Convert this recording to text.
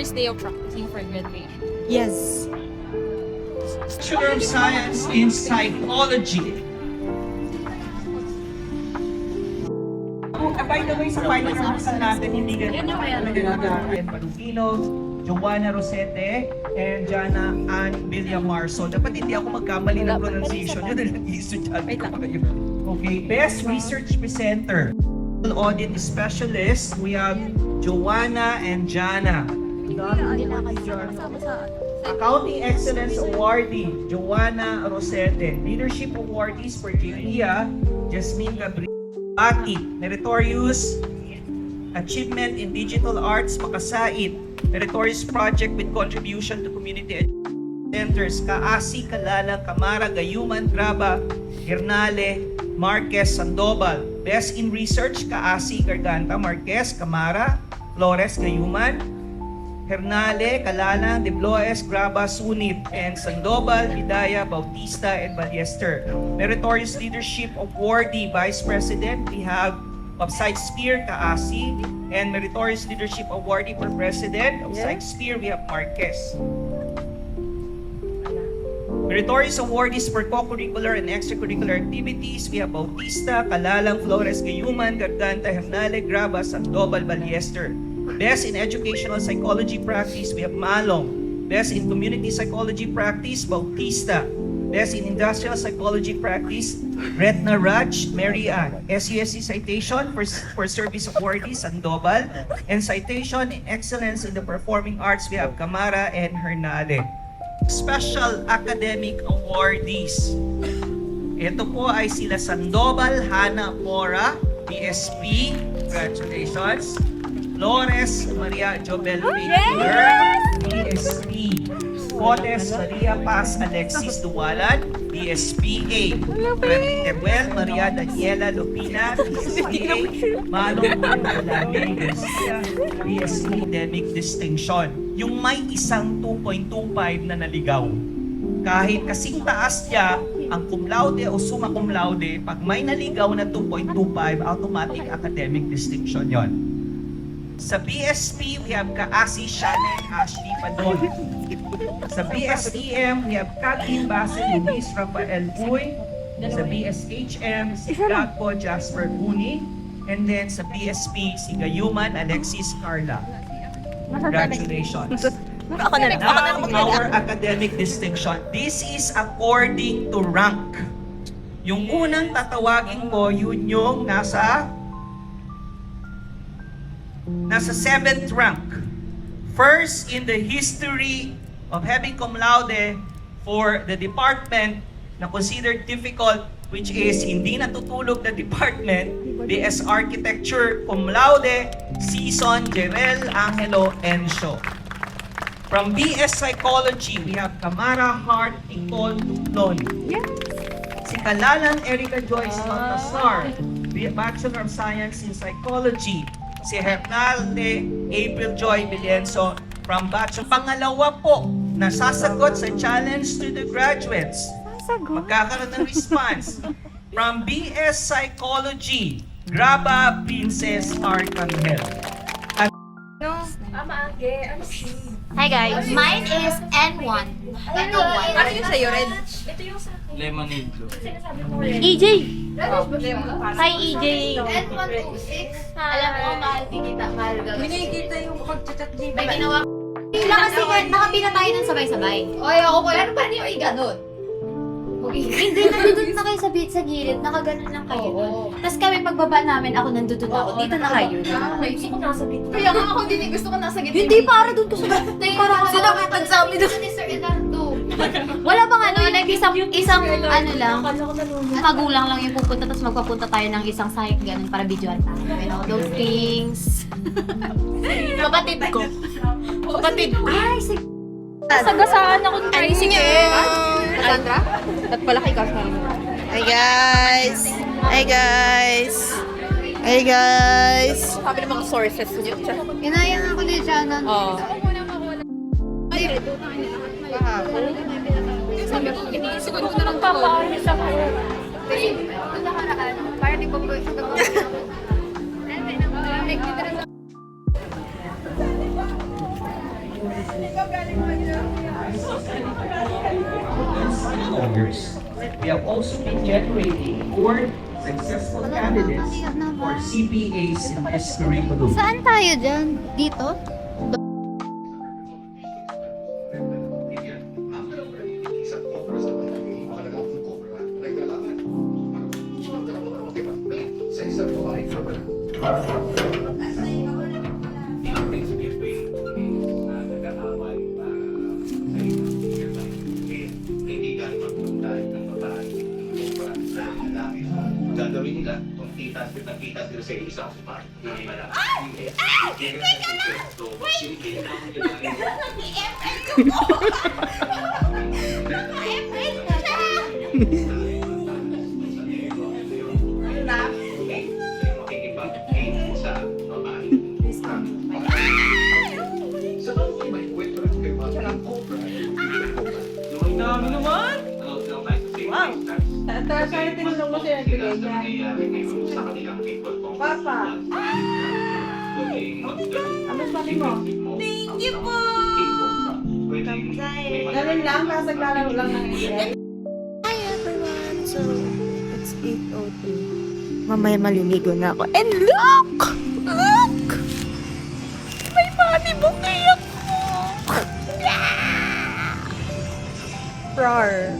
first day of practicing for graduation. Yes. Bachelor of Science in Psychology. By the way, sa final rehearsal natin, hindi ganito. Ian Palugino, Joanna Rosete, and Jana Ann Villamar. So, dapat hindi ako magkamali ng pronunciation. Yun ang nag-i-estudyante ko kayo. Okay, Best Research Presenter. Audit Specialist, we have Joanna and Jana. Accounting Excellence Awardee, Joanna Rosete. Leadership Awardees for Julia, Jasmine Gabriel. Ati, Meritorious Achievement in Digital Arts, Makasait. Meritorious Project with Contribution to Community Centers, Kaasi, Kalala, Camara, Gayuman, Graba, Hernale, Marquez, Sandoval. Best in Research, Kaasi, Garganta, Marquez, Camara, Flores, Gayuman, Hernale, Calala, De Bloes, Graba, Sunit, and Sandoval, Hidaya, Bautista, and Ballester. Meritorious Leadership Awardee Vice President, we have of Psychsphere, Kaasi, and Meritorious Leadership Awardee for President of Psychsphere, we have Marquez. Meritorious Awardees for Co-Curricular and Extracurricular Activities, we have Bautista, Calalang, Flores, Gayuman, Garganta, Hernale, Graba, Sandoval, Ballester. Best in Educational Psychology Practice, we have Malong. Best in Community Psychology Practice, Bautista. Best in Industrial Psychology Practice, Retna Raj, Mary Ann. SUSC Citation for Service Awardee, Sandoval. And Citation in Excellence in the Performing Arts, we have Camara and Hernale. Special Academic Awardees. Ito po ay sila Sandoval, Hana Mora, PSP. Congratulations. Flores Maria Jobel Peter, PSP. Cotes Maria Paz Alexis Duwalan, PSPA. Tebuel Maria Daniela Lupina, PSPA. Manong Malalami Garcia, PSP Academic Distinction. Yung may isang 2.25 na naligaw. Kahit kasing taas niya, ang cum laude o summa cum laude, pag may naligaw na 2.25, automatic academic distinction yon. Sa BSP, we have Kaasi, Shannon, Ashley Padon. Sa BSTM, we have Kathleen Basil, Luis Rafael Uy. Sa BSHM, si Gagpo Jasper Uni. And then sa BSP, si Gayuman Alexis Carla. Congratulations. Now, our academic distinction. This is according to rank. Yung unang tatawagin ko, yun yung nasa 7th rank. First in the history of having cum laude for the department na considered difficult, which is hindi natutulog na department, BS Architecture, cum laude, Season, Jerel, Angelo, Encio. From BS Psychology, we have Camara Hart, Nicole Duplon. Yes. Si Kalalan Erica Joyce Montasar, Bachelor of Science in Psychology. Si Hernalde April Joy Bilienzo from Bachelor. Pangalawa po, nasasagot sa challenge to the graduates. Magkakaroon ng response. From BS Psychology, Graba Princess Arcangel. Hi guys, mine is N1. N1. Ano yung sa'yo, Red? Lemonade blue. EJ! Hi EJ! N126. Alam mo, mahal kita, mahal gawin. Binigita yung pag-chat dito. May ginawa. Wala kasi nakapila tayo ng sabay-sabay. Oy, ako po. Ano pa niyo i-ganon? Hindi, nandun na kayo sa gilid, nakaganon lang kayo doon. Tapos kami pagbaba namin, ako nandun ako, dito na kayo. Gusto ko nasa gitna. Kaya nga ako din gusto ko nasa gitna. Hindi, para doon ko sa para ako. Sino may pagsabi doon? Ni Sir Eduardo. Wala bang ano, isang ano lang, magulang lang yung pupunta, tapos magpapunta tayo ng isang site, ganun, para videoan tayo. You know, those things. Kapatid ko. Kapatid ko. Ay, sige. Sagasaan akong tricycle. Cassandra? At pala kay Cassandra. Hi guys! Hi guys! Hi guys! Sabi ng mga sources niyo. Inayang ako ni Jana. Oo. Sabi ko, iniisip ko na lang papaalis ako. Kasi, kung nakaraan, parang di ba po ito ko. We have also been generating 4 successful candidates for CPAs in this curriculum. Saan tayo dyan? Dito? Gagawin nila kung kita sila sa isang spot. Ang dami naman! Wow! Sana tinulong mo siya nagbigay niya. Papa. Ano sabi mo? Thank you po! Ganun lang, kasaglalaro lang ng event. Hi everyone! So, it's 8:02. Mamaya maliligo na ako. And look! Look! May money bouquet ako! Yeah! Rar.